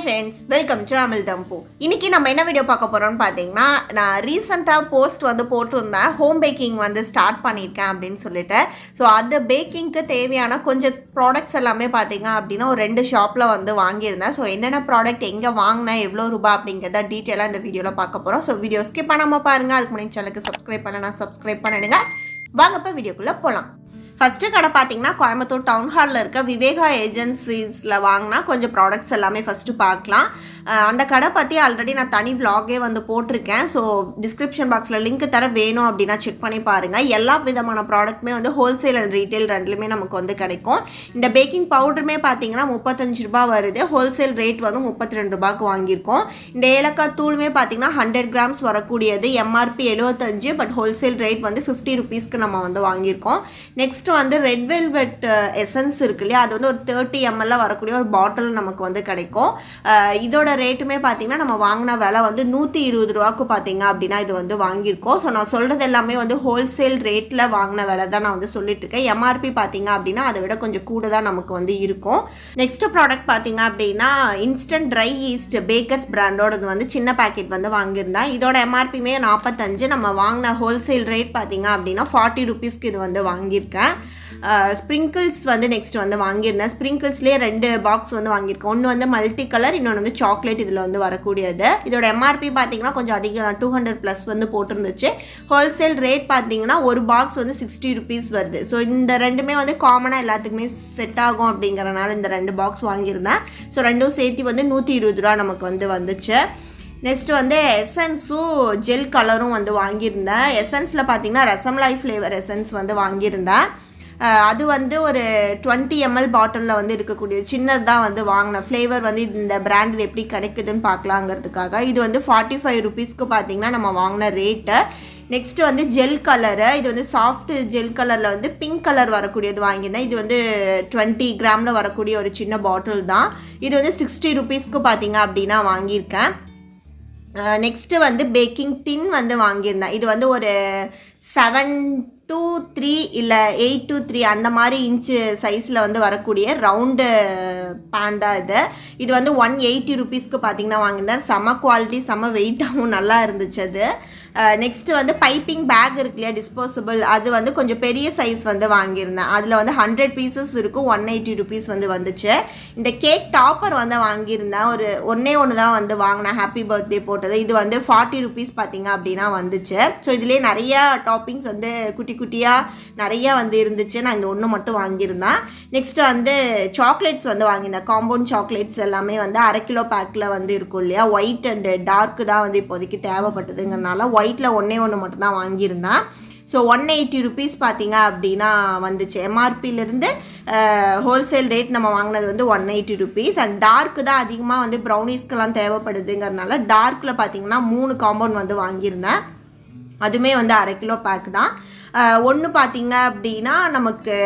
Hi friends, welcome to Amizhthampoo. இன்னைக்கு நம்ம என்ன வீடியோ பார்க்க போறோம்னு பாத்தீங்கன்னா நான் ரீசன்ட்டா போஸ்ட் வந்து போட்டுருந்தேன் ஹோம் பேக்கிங் வந்து ஸ்டார்ட் பண்ணிருக்கேன் அப்படினு சொல்லிட்டு சோ அந்த பேக்கிங்க்கு தேவையான கொஞ்சம் ப்ராடக்ட்ஸ் எல்லாமே பாத்தீங்க அப்படினா ஒரு ரெண்டு ஷாப்ல வந்து வாங்கி இருந்தேன் சோ என்னென்ன ப்ராடக்ட் எங்க வாங்குனேன் எவ்வளவு ரூபாய் அப்படிங்கறத டீடைலா இந்த வீடியோல பார்க்க போறோம் சோ வீடியோ ஸ்கிப் பண்ணாம பாருங்க அதுக்கு முன்னாடி சேனலுக்கு சப்ஸ்கிரைப் பண்ணனா சப்ஸ்கிரைப் பண்ணிடுங்க வாங்க இப்ப வீடியோக்குள்ள போலாம் ஃபர்ஸ்ட் கடை பாத்தீங்கன்னா கோயம்புத்தூர் டவுன் ஹால்ல இருக்க விவேகா ஏஜென்சிஸ்ல வாங்கினா கொஞ்சம் ப்ராடக்ட்ஸ் எல்லாமே ஃபர்ஸ்ட் பார்க்கலாம் அந்த கடை பத்தி ஆல்ரெடி நான் தனி vlog-ஏ வந்து போட்டிருக்கேன் ஸோ டிஸ்கிரிப்ஷன் பாக்ஸ்ல லிங்க் தர வேணும் அப்படின்னா செக் பண்ணி பாருங்க எல்லா விதமான ப்ராடக்ட்டுமே வந்து ஹோல்சேல் அண்ட் ரீட்டைல் ரெண்டுலையுமே நமக்கு வந்து கிடைக்கும் இந்த பேக்கிங் பவுடருமே பார்த்தீங்கன்னா 35 ரூபாய் வருது ஹோல்சேல் ரேட் வந்து 32 ரூபாய்க்கு வாங்கியிருக்கோம் இந்த ஏலக்காய் தூளுமே பார்த்தீங்கன்னா 100 கிராம்ஸ் வரக்கூடியது எம்ஆர்பி 75 பட் ஹோல்சேல் ரேட் வந்து 50 ருபீஸ்க்கு நம்ம வந்து வாங்கியிருக்கோம் நெக்ஸ்ட் வந்து ரெட் வெல்வெட் எசன்ஸ் இருக்கு இல்லையா அது வந்து ஒரு 30 ml வரக்கூடிய ஒரு பாட்டில் நமக்கு வந்து கிடைக்கும் இதோட ரேட்டுமே பார்த்தீங்கன்னா நம்ம வாங்கின விலை வந்து 120 ரூபாய்க்கு பார்த்தீங்க அப்படின்னா இது வந்து வாங்கியிருக்கோம் ஸோ நான் சொல்கிறது எல்லாமே வந்து ஹோல்சேல் ரேட்டில் வாங்கின விலை தான் நான் வந்து சொல்லிட்டு இருக்கேன் எம்ஆர்பி பார்த்தீங்க அப்படின்னா அதை விட கொஞ்சம் கூட தான் நமக்கு வந்து இருக்கும் நெக்ஸ்ட் ப்ராடக்ட் பார்த்தீங்க அப்படின்னா இன்ஸ்டன்ட் ட்ரை ஈஸ்ட் பேக்கர்ஸ் பிராண்டோடது வந்து சின்ன பேக்கெட் வந்து வாங்கியிருந்தேன் இதோட எம்ஆர்பியுமே 45 நம்ம வாங்கின ஹோல்சேல் ரேட் பார்த்தீங்க அப்படின்னா 40 ருபீஸ்க்கு இது வந்து வாங்கியிருக்கேன் ஸ்ப்ரிங்கிள்ஸ் வந்து நெக்ஸ்ட் வந்து வாங்கியிருந்தேன் ஸ்ப்ரிங்கிள்ஸ்லேயே 2 பாக்ஸ் வந்து வாங்கியிருக்கேன் ஒன்று வந்து மல்டி கலர் இன்னொன்று வந்து சாக்லேட் இதில் வந்து வரக்கூடியது இதோட எம்ஆர்பி பார்த்தீங்கன்னா கொஞ்சம் அதிகம் 200+ வந்து போட்டிருந்துச்சு ஹோல்சேல் ரேட் பார்த்தீங்கன்னா ஒரு பாக்ஸ் வந்து 60 ருபீஸ் வருது ஸோ இந்த ரெண்டுமே வந்து காமனாக எல்லாத்துக்குமே செட் ஆகும் அப்படிங்கிறனால இந்த 2 பாக்ஸ் வாங்கியிருந்தேன் ஸோ ரெண்டும் சேர்த்து வந்து 120 ரூபா நமக்கு வந்து வந்துச்சு நெக்ஸ்ட் வந்து எசன்ஸும் ஜெல் கலரும் வந்து வாங்கியிருந்தேன் எசன்ஸில் பார்த்தீங்கன்னா ரசமலாய் ஃப்ளேவர் எசன்ஸ் வந்து வாங்கியிருந்தேன் அது வந்து ஒரு 20 ml பாட்டிலில் வந்து இருக்கக்கூடிய சின்னது தான் வந்து வாங்கினேன் ஃப்ளேவர் வந்து இந்த பிராண்ட் இது எப்படி கிடைக்குதுன்னு பார்க்கலாங்கிறதுக்காக இது வந்து 45 ருபீஸ்க்கு பார்த்தீங்கன்னா நம்ம வாங்கின ரேட்டு நெக்ஸ்ட் வந்து ஜெல் கலரு இது வந்து சாஃப்ட் ஜெல் கலரில் வந்து பிங்க் கலர் வரக்கூடியது வாங்கியிருந்தேன் இது வந்து 20 கிராமில் வரக்கூடிய ஒரு சின்ன பாட்டில் தான் இது வந்து 60 ருபீஸ்க்கு பார்த்தீங்க அப்படின்னா வாங்கியிருக்கேன் நெக்ஸ்ட்டு வந்து பேக்கிங் டின் வந்து வாங்கியிருந்தேன் இது வந்து ஒரு 7 to 3 இல்லை 8 to 3 அந்த மாதிரி இன்ச்சு சைஸில் வந்து வரக்கூடிய ரவுண்டு பேண்டா இது வந்து 180 ருபீஸ்க்கு பார்த்தீங்கன்னா வாங்கியிருந்தேன் செம குவாலிட்டி செம வெயிட்டாகவும் நல்லா இருந்துச்சு அது நெக்ஸ்ட்டு வந்து பைப்பிங் பேக் இருக்கு இல்லையா டிஸ்போசபிள் அது வந்து கொஞ்சம் பெரிய சைஸ் வந்து வாங்கியிருந்தேன் அதில் வந்து 100 பீசஸ் இருக்கும் 180 ருபீஸ் வந்து வந்துச்சு இந்த கேக் டாப்பர் வந்து வாங்கியிருந்தேன் ஒன்று தான் வந்து வாங்கினேன் ஹாப்பி பர்த்டே போட்டது இது வந்து 40 ருபீஸ் பார்த்தீங்க அப்படின்னா வந்துச்சு ஸோ இதுலேயே நிறையா டாப்பிங்ஸ் வந்து குட்டி குட்டியாக நிறையா வந்து இருந்துச்சு நான் இந்த ஒன்று மட்டும் வாங்கியிருந்தேன் நெக்ஸ்ட்டு வந்து சாக்லேட்ஸ் வந்து வாங்கியிருந்தேன் காம்பவுண்ட் சாக்லேட்ஸ் எல்லாமே வந்து 1/2 கிலோ பேக்கில் வந்து இருக்கும் இல்லையா ஒயிட் அண்டு டார்க்கு தான் வந்து இப்போதைக்கு தேவைப்பட்டதுங்கிறனால ஒயிட்டில் ஒன்று மட்டும்தான் வாங்கியிருந்தேன் ஸோ 180 ருபீஸ் பார்த்தீங்க அப்படின்னா வந்துச்சு எம்ஆர்பியிலேருந்து ஹோல்சேல் ரேட் நம்ம வாங்கினது வந்து 180 ருபீஸ் அண்ட் டார்க்கு தான் அதிகமாக வந்து ப்ரௌனிஸ்க்கெல்லாம் தேவைப்படுதுங்கிறனால டார்க்கில் பார்த்தீங்கன்னா 3 காம்பவுண்ட் வந்து வாங்கியிருந்தேன் அதுவுமே வந்து 1/2 கிலோ பேக் தான் ஒன்று பார்த்தீங்க அப்படின்னா நமக்கு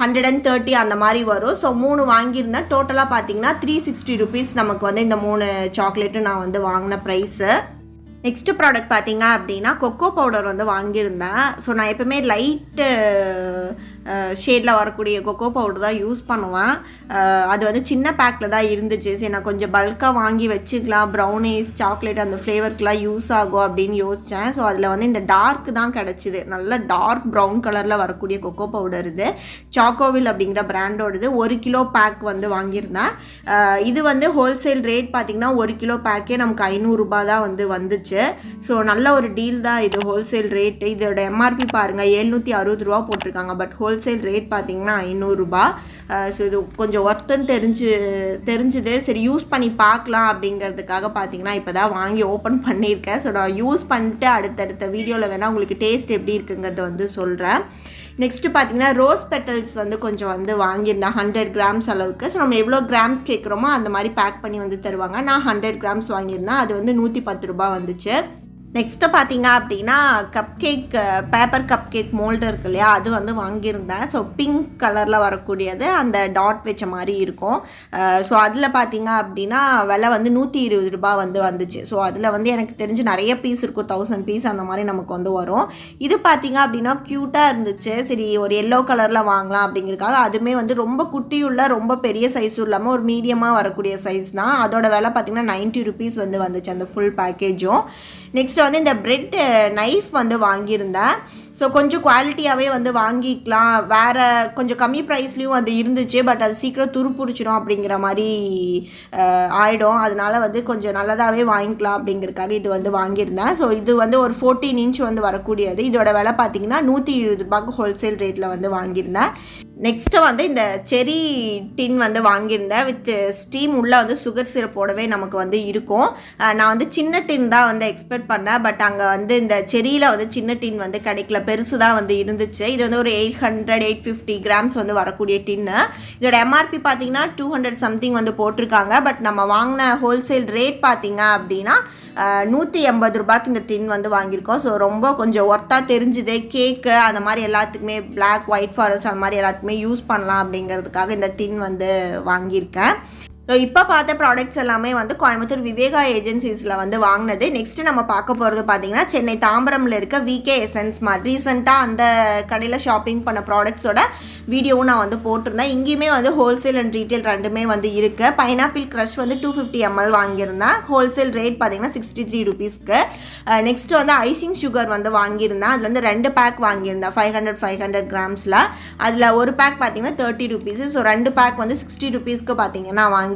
130 அந்த மாதிரி வரும் ஸோ 3 வாங்கியிருந்தேன் டோட்டலாக பார்த்தீங்கன்னா 360 ருபீஸ் நமக்கு வந்து இந்த 3 சாக்லேட்டு நான் வந்து வாங்கின ப்ரைஸு நெக்ஸ்ட் ப்ராடக்ட் பார்த்தீங்க அப்படின்னா கொக்கோ பவுடர் வந்து வாங்கியிருந்தேன் ஸோ நான் எப்பவுமே லைட்டு ஷேடில் வரக்கூடிய கொக்கோ பவுடர் தான் யூஸ் பண்ணுவேன் அது வந்து சின்ன பேக்கில் தான் இருந்துச்சு சரி நான் கொஞ்சம் பல்காக வாங்கி வச்சுக்கலாம் ப்ரௌனிஸ் சாக்லேட் அந்த ஃப்ளேவருக்குலாம் யூஸ் ஆகும் அப்படின்னு யோசித்தேன் ஸோ அதில் வந்து இந்த டார்க் தான் கிடச்சிது நல்ல டார்க் ப்ரௌன் கலரில் வரக்கூடிய கொக்கோ பவுடர் இது சாக்கோவில் அப்படிங்கிற பிராண்டோடது 1 கிலோ பேக் வந்து வாங்கியிருந்தேன் இது வந்து ஹோல்சேல் ரேட் பார்த்திங்கன்னா 1 கிலோ பேக்கே நமக்கு 500 ரூபாய் தான் வந்து வந்துச்சு ஸோ நல்ல ஒரு டீல் தான் இது ஹோல்சேல் ரேட்டு இதோட எம்ஆர்பி பாருங்கள் 760 ரூபா போட்டிருக்காங்க பட் ஹோல்சேல் ரேட் பார்த்தீங்கன்னா 500 ரூபாய் ஸோ இது கொஞ்சம் ஒர்த்துன்னு தெரிஞ்சுது சரி யூஸ் பண்ணி பார்க்கலாம் அப்படிங்கிறதுக்காக பார்த்தீங்கன்னா இப்போ தான் வாங்கி ஓப்பன் பண்ணியிருக்கேன் ஸோ நான் யூஸ் பண்ணிட்டு அடுத்தடுத்த வீடியோவில் வேணால் உங்களுக்கு டேஸ்ட் எப்படி இருக்குங்கிறத வந்து சொல்கிறேன் நெக்ஸ்ட்டு பார்த்தீங்கன்னா ரோஸ் பெட்டல்ஸ் வந்து கொஞ்சம் வந்து வாங்கியிருந்தேன் 100 கிராம்ஸ் அளவுக்கு ஸோ நம்ம எவ்வளோ கிராம்ஸ் கேட்குறோமோ அந்த மாதிரி பேக் பண்ணி வந்து தருவாங்க நான் 100 கிராம்ஸ் வாங்கியிருந்தேன் அது வந்து 110 ரூபாய் வந்துச்சு நெக்ஸ்ட்டு பார்த்தீங்க அப்படின்னா cup cake paper cup cake mould இருக்கு இல்லையா, அது வந்து வாங்கியிருந்தேன். ஸோ பிங்க் கலரில் வரக்கூடியது, அந்த டாட் வச்ச மாதிரி இருக்கும். ஸோ அதில் பார்த்தீங்க அப்படின்னா விலை வந்து 120 ரூபாய் வந்து வந்துச்சு. ஸோ அதில் வந்து எனக்கு தெரிஞ்சு நிறைய பீஸ் இருக்கும், 1000 பீஸ் அந்த மாதிரி நமக்கு வந்து வரும். இது பார்த்தீங்க அப்படின்னா க்யூட்டாக இருந்துச்சு. சரி ஒரு எல்லோ கலரில் வாங்கலாம் அப்படிங்கிறதுக்காக. அதுவுமே வந்து ரொம்ப குட்டியுள்ள ரொம்ப பெரிய சைஸும் இல்லாமல் ஒரு மீடியமாக வரக்கூடிய சைஸ் தான். அதோட விலை பார்த்தீங்கன்னா 90 ருபீஸ் வந்து வந்துச்சு அந்த ஃபுல் பேக்கேஜும். நெக்ஸ்ட் வந்து இந்த பிரெட் நைஃப் வந்து வாங்கியிருந்தேன். ஸோ கொஞ்சம் குவாலிட்டியாகவே வந்து வாங்கிக்கலாம், வேறு கொஞ்சம் கம்மி ப்ரைஸ்லேயும் வந்து இருந்துச்சு. பட் அது சீக்கிரம் துருப்பிடிச்சிடும் அப்படிங்கிற மாதிரி ஆகிடும். அதனால வந்து கொஞ்சம் நல்லதாகவே வாங்கிக்கலாம் அப்படிங்கிறதுக்காக இது வந்து வாங்கியிருந்தேன். ஸோ இது வந்து ஒரு 14 இன்ச் வந்து வரக்கூடியது. இதோட விலை பார்த்தீங்கன்னா 120 ரூபாய்க்கு ஹோல்சேல் ரேட்டில் வந்து வாங்கியிருந்தேன். நெக்ஸ்ட்டு வந்து இந்த செரி டின் வந்து வாங்கியிருந்தேன். வித் ஸ்டீம் உள்ளே வந்து சுகர் சிரப்போடவே நமக்கு வந்து இருக்கும். நான் வந்து சின்ன டின் தான் வந்து எக்ஸ்பெக்ட் பண்ணேன். பட் அங்கே வந்து இந்த செரியில் வந்து சின்ன டின் வந்து கிடைக்கல, பெருசு தான் வந்து இருந்துச்சு. இது வந்து ஒரு 850 கிராம்ஸ் வந்து வரக்கூடிய டின்னு. இதோட எம்ஆர்பி பார்த்தீங்கன்னா 200 சம்திங் வந்து போட்டிருக்காங்க. பட் நம்ம வாங்கின ஹோல்சேல் ரேட் பார்த்தீங்க அப்படின்னா 180 ரூபாய்க்கு இந்த டின் வந்து வாங்கியிருக்கோம். ஸோ ரொம்ப கொஞ்சம் ஒர்த்தாக தெரிஞ்சுது. கேக்கு அந்த மாதிரி எல்லாத்துக்குமே பிளாக் ஒயிட் ஃபாரஸ்ட் அந்த மாதிரி எல்லாத்துக்குமே யூஸ் பண்ணலாம் அப்படிங்கிறதுக்காக இந்த டின் வந்து வாங்கியிருக்கேன். ஸோ இப்போ பார்த்த ப்ராடக்ட்ஸ் எல்லாமே வந்து கோயம்புத்தூர் விவேகா ஏஜென்சிஸில் வந்து வாங்கினது. நெக்ஸ்ட்டு நம்ம பார்க்க போகிறது பார்த்திங்கன்னா சென்னை தாம்பரமில் இருக்க விகே எசன்ஸ் மார்ட். ரீசெண்டாக அந்த கடையில் ஷாப்பிங் பண்ண ப்ராடக்ட்ஸோட வீடியோவும் நான் வந்து போட்டிருந்தேன். இங்கேயுமே வந்து ஹோல்சேல் அண்ட் ரீட்டெயில் ரெண்டுமே வந்து இருக்குது. பைனாப்பிள் க்ரஷ் வந்து 250 ml வாங்கியிருந்தேன். ஹோல்சேல் ரேட் பார்த்திங்கன்னா 63 ருபீஸ்க்கு. நெக்ஸ்ட்டு வந்து ஐசிங் சுகர் வந்து வாங்கியிருந்தேன். அதில் வந்து 2 பேக் வாங்கியிருந்தேன் 500 கிராம்ஸில். அதில் ஒரு பேக் பார்த்திங்கன்னா 30 ருபீஸு. ஸோ 2 பேக் வந்து 60 ருபீஸ்க்கு பார்த்திங்கன்னா வாங்கியிருந்தாங்க.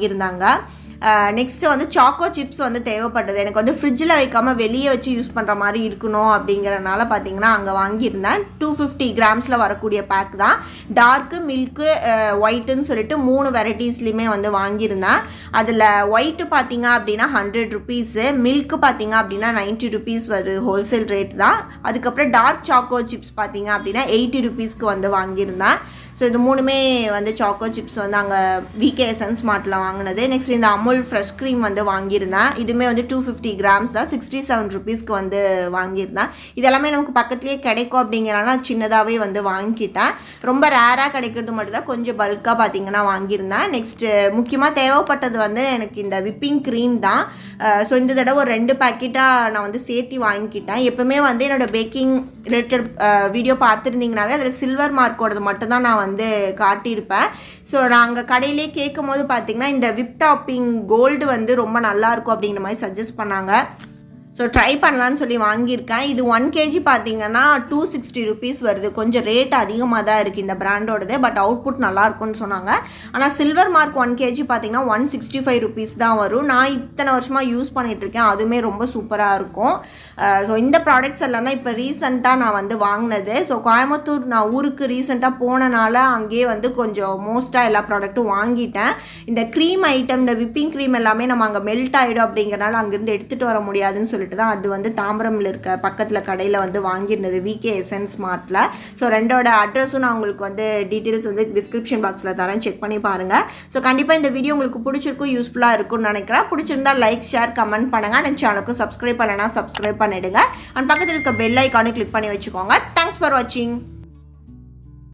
நெக்ஸ்ட்டு வந்து சாக்கோ சிப்ஸ் வந்து தேவைப்பட்டது. எனக்கு வந்து ஃப்ரிட்ஜில் வைக்காமல் வெளியே வச்சு யூஸ் பண்ணுற மாதிரி இருக்கணும் அப்படிங்கிறனால பார்த்தீங்கன்னா அங்கே வாங்கியிருந்தேன். 250 கிராம்ஸில் வரக்கூடிய பேக் தான். டார்க்கு, மில்க்கு, ஒயிட்டுன்னு சொல்லிட்டு 3 வெரைட்டிஸ்லையுமே வந்து வாங்கியிருந்தேன். அதில் ஒயிட்டு பார்த்தீங்க அப்படின்னா 100 ருபீஸு, மில்க்கு பார்த்தீங்க அப்படின்னா 90 ருபீஸ் வருது, ஹோல்சேல் ரேட் தான். அதுக்கப்புறம் டார்க் சாக்கோ சிப்ஸ் பார்த்தீங்க அப்படின்னா 80 ருபீஸ்க்கு வந்து வாங்கியிருந்தேன். ஸோ இது 3மே வந்து சாக்கோ சிப்ஸ் வந்து அங்கே விகே எசன்ஸ் மார்ட்டில் வாங்கினது. நெக்ஸ்ட் இந்த அமுல் ஃப்ரெஷ் க்ரீம் வந்து வாங்கியிருந்தேன். இதுவுமே வந்து 250 கிராம்ஸ் தான், 67 ருபீஸ்க்கு வந்து வாங்கியிருந்தேன். இதெல்லாமே நமக்கு பக்கத்துலேயே கிடைக்கும் அப்படிங்கிறனால சின்னதாகவே வந்து வாங்கிக்கிட்டேன். ரொம்ப ரேராக கிடைக்கிறது மட்டும் தான் கொஞ்சம் பல்காக பார்த்தீங்கன்னா வாங்கியிருந்தேன். நெக்ஸ்ட்டு முக்கியமாக தேவைப்பட்டது வந்து எனக்கு இந்த விப்பிங் க்ரீம் தான். ஸோ இந்த தடவை ஒரு 2 பேக்கெட்டாக நான் வந்து சேர்த்து வாங்கிக்கிட்டேன். எப்போவுமே வந்து என்னோடய பேக்கிங் ரிலேட்டட் வீடியோ பார்த்துருந்தீங்கன்னாவே அதில் சில்வர் மார்க்கோடது மட்டும்தான் நான் வந்து காட்டியிருப்பேன். ஸோ நாங்கள் கடையிலே கேட்கும் போது பார்த்திங்கன்னா இந்த விப் டாப்பிங் கோல்டு வந்து ரொம்ப நல்லாயிருக்கும் அப்படிங்கிற மாதிரி சஜஸ்ட் பண்ணாங்க. ஸோ ட்ரை பண்ணலான்னு சொல்லி வாங்கியிருக்கேன். இது 1 kg பார்த்தீங்கன்னா 260 ருபீஸ் வருது. கொஞ்சம் ரேட் அதிகமாக தான் இருக்குது இந்த பிராண்டோடது. பட் அவுட்புட் நல்லாயிருக்கும்னு சொன்னாங்க. ஆனால் சில்வர் மார்க் 1 kg பார்த்தீங்கன்னா 165 ருபீஸ் தான் வரும். நான் இத்தனை வருஷமாக யூஸ் பண்ணிகிட்ருக்கேன், அதுவுமே ரொம்ப சூப்பராக இருக்கும். ஸோ இந்த ப்ராடக்ட்ஸ் எல்லாம் தான் இப்போ ரீசெண்டாக நான் வந்து வாங்கினது. ஸோ கோயம்புத்தூர் நான் ஊருக்கு ரீசெண்டாக போனனால அங்கேயே வந்து கொஞ்சம் மோஸ்ட்டாக எல்லா ப்ராடக்ட்டும் வாங்கிட்டேன். இந்த க்ரீம் ஐட்டம், இந்த விப்பிங் க்ரீம் எல்லாமே நம்ம அங்கே மெல்ட் ஆகிடும் அப்படிங்கிறனால அங்கேருந்து எடுத்துகிட்டு வர முடியாதுன்னு சொல்லிட்டு தான் அது வந்து தாம்பரமில் இருக்க பக்கத்தில் கடையில் வந்து வாங்கியிருந்தது விகே எசன்ஸ் மார்ட்டில். ஸோ ரெண்டோட அட்ரஸும் நான் உங்களுக்கு வந்து டீட்டெயில்ஸ் வந்து டிஸ்கிரிப்ஷன் பாக்ஸில் தரேன், செக் பண்ணி பாருங்கள். ஸோ கண்டிப்பாக இந்த வீடியோ உங்களுக்கு பிடிச்சிருக்கும், யூஸ்ஃபுல்லாக இருக்கும்னு நினைக்கிறேன். பிடிச்சிருந்தா லைக், ஷேர், கமெண்ட் பண்ணுங்கள். அந்த சேனலுக்கு சப்ஸ்கிரைப் பண்ணலைன்னா சப்ஸ்கிரைப் பண்ணிவிடுங்க. அண்ட் பக்கத்தில் இருக்க பெல் ஐக்கானே கிளிக் பண்ணி வச்சுக்கோங்க. தேங்க்ஸ் ஃபார் வாட்சிங்.